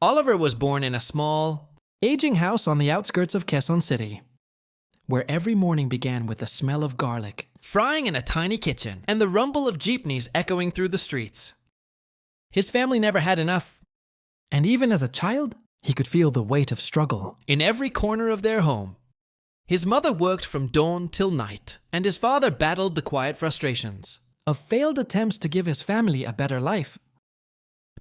Oliver was born in a small, aging house on the outskirts of Quezon City, where every morning began with the smell of garlic frying in a tiny kitchen and the rumble of jeepneys echoing through the streets. His family never had enough, and even as a child, he could feel the weight of struggle in every corner of their home. His mother worked from dawn till night, and his father battled the quiet frustrations of failed attempts to give his family a better life.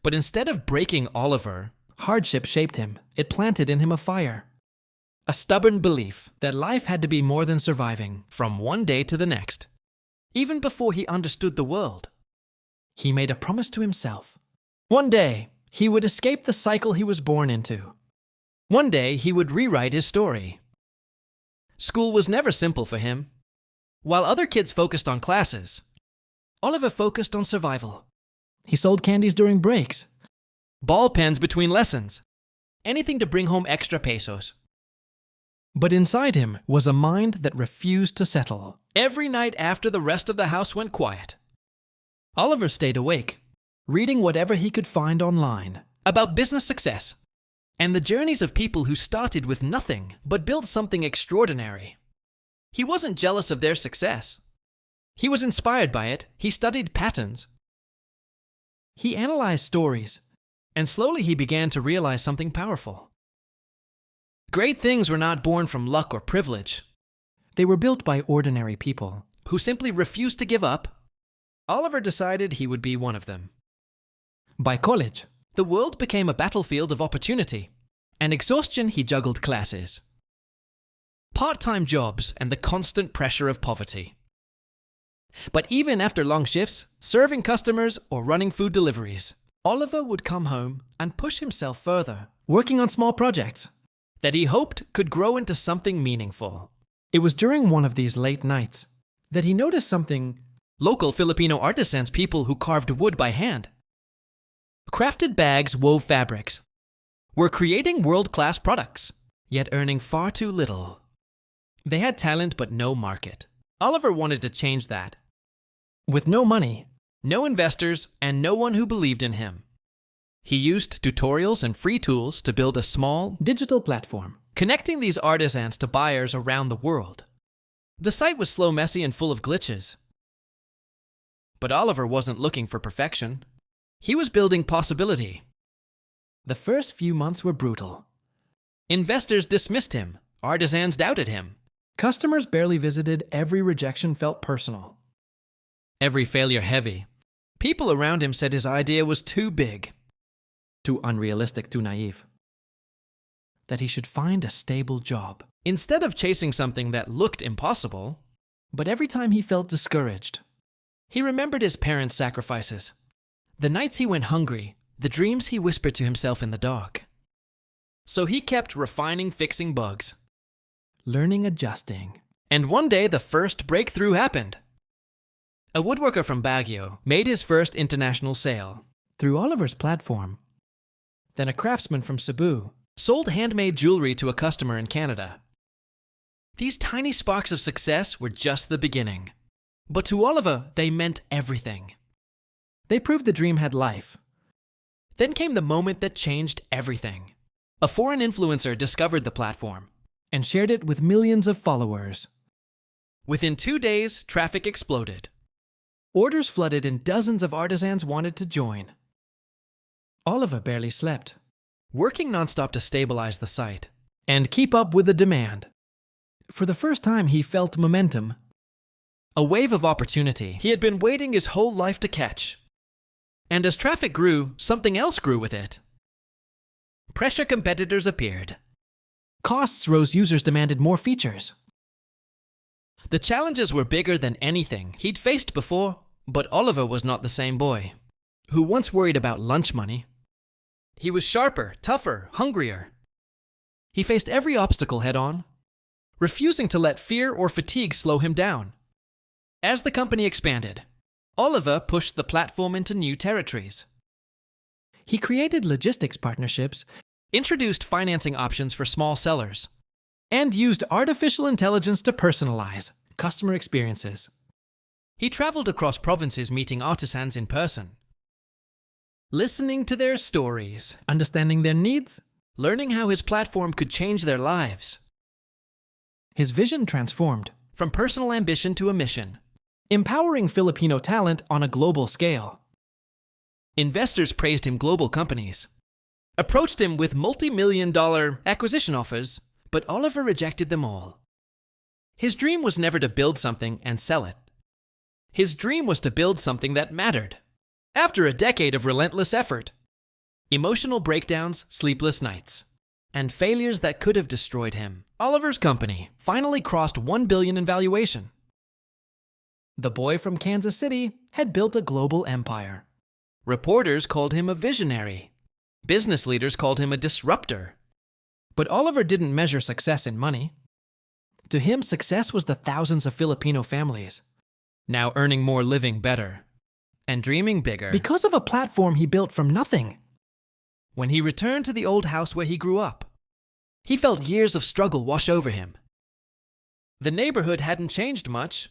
But instead of breaking Oliver, hardship shaped him. It planted in him a fire. A stubborn belief that life had to be more than surviving from one day to the next. Even before he understood the world, he made a promise to himself. One day, he would escape the cycle he was born into. One day, he would rewrite his story. School was never simple for him. While other kids focused on classes, Oliver focused on survival. He sold candies during breaks, ball pens between lessons, anything to bring home extra pesos. But inside him was a mind that refused to settle. Every night after the rest of the house went quiet, Oliver stayed awake, reading whatever he could find online about business success and the journeys of people who started with nothing but built something extraordinary. He wasn't jealous of their success. He was inspired by it. He studied patterns. He analyzed stories, and slowly he began to realize something powerful. Great things were not born from luck or privilege. They were built by ordinary people who simply refused to give up. Oliver decided he would be one of them. By college, the world became a battlefield of opportunity. And exhaustion, he juggled classes, part-time jobs, and the constant pressure of poverty. But even after long shifts, serving customers or running food deliveries, Oliver would come home and push himself further, working on small projects that he hoped could grow into something meaningful. It was during one of these late nights that he noticed something. Local Filipino artisans, people who carved wood by hand, crafted bags, wove fabrics, were creating world-class products, yet earning far too little. They had talent but no market. Oliver wanted to change that. With no money, no investors, and no one who believed in him, he used tutorials and free tools to build a small digital platform, connecting these artisans to buyers around the world. The site was slow, messy, and full of glitches. But Oliver wasn't looking for perfection. He was building possibility. The first few months were brutal. Investors dismissed him. Artisans doubted him. Customers barely visited. Every rejection felt personal. Every failure heavy. People around him said his idea was too big, too unrealistic, too naive. That he should find a stable job instead of chasing something that looked impossible. But every time he felt discouraged, he remembered his parents' sacrifices, the nights he went hungry, the dreams he whispered to himself in the dark. So he kept refining, fixing bugs, learning, adjusting. And one day the first breakthrough happened. A woodworker from Baguio made his first international sale through Oliver's platform. Then a craftsman from Cebu sold handmade jewelry to a customer in Canada. These tiny sparks of success were just the beginning. But to Oliver, they meant everything. They proved the dream had life. Then came the moment that changed everything. A foreign influencer discovered the platform and shared it with millions of followers. Within 2 days, traffic exploded. Orders flooded and dozens of artisans wanted to join. Oliver barely slept, working nonstop to stabilize the site and keep up with the demand. For the first time, he felt momentum. A wave of opportunity he had been waiting his whole life to catch. And as traffic grew, something else grew with it. Pressure competitors appeared. Costs rose, users demanded more features. The challenges were bigger than anything he'd faced before, but Oliver was not the same boy who once worried about lunch money. He was sharper, tougher, hungrier. He faced every obstacle head-on, refusing to let fear or fatigue slow him down. As the company expanded, Oliver pushed the platform into new territories. He created logistics partnerships, introduced financing options for small sellers, and used artificial intelligence to personalize customer experiences. He traveled across provinces meeting artisans in person, listening to their stories, understanding their needs, learning how his platform could change their lives. His vision transformed from personal ambition to a mission, empowering Filipino talent on a global scale. Investors praised him. Global companies approached him with multi-million-dollar acquisition offers, but Oliver rejected them all. His dream was never to build something and sell it. His dream was to build something that mattered. After a decade of relentless effort, emotional breakdowns, sleepless nights, and failures that could have destroyed him, Oliver's company finally crossed $1 billion in valuation. The boy from Kansas City had built a global empire. Reporters called him a visionary. Business leaders called him a disruptor. But Oliver didn't measure success in money. To him, success was the thousands of Filipino families now earning more, living better, and dreaming bigger because of a platform he built from nothing. When he returned to the old house where he grew up, he felt years of struggle wash over him. The neighborhood hadn't changed much,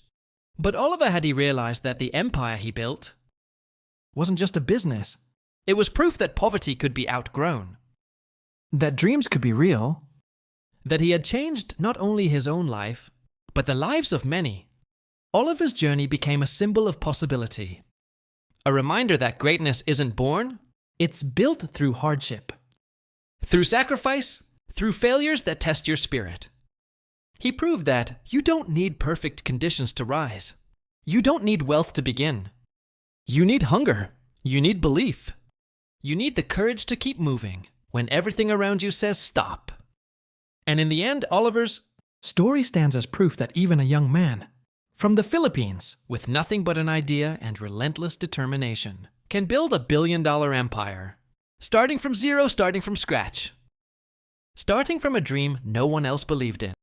but Oliver had realized that the empire he built wasn't just a business. It was proof that poverty could be outgrown, that dreams could be real, that he had changed not only his own life, but the lives of many. Oliver's journey became a symbol of possibility, a reminder that greatness isn't born, it's built through hardship, through sacrifice, through failures that test your spirit. He proved that you don't need perfect conditions to rise. You don't need wealth to begin. You need hunger. You need belief. You need the courage to keep moving when everything around you says stop. And in the end, Oliver's story stands as proof that even a young man from the Philippines, with nothing but an idea and relentless determination, can build a billion-dollar empire, starting from zero, starting from scratch, starting from a dream no one else believed in.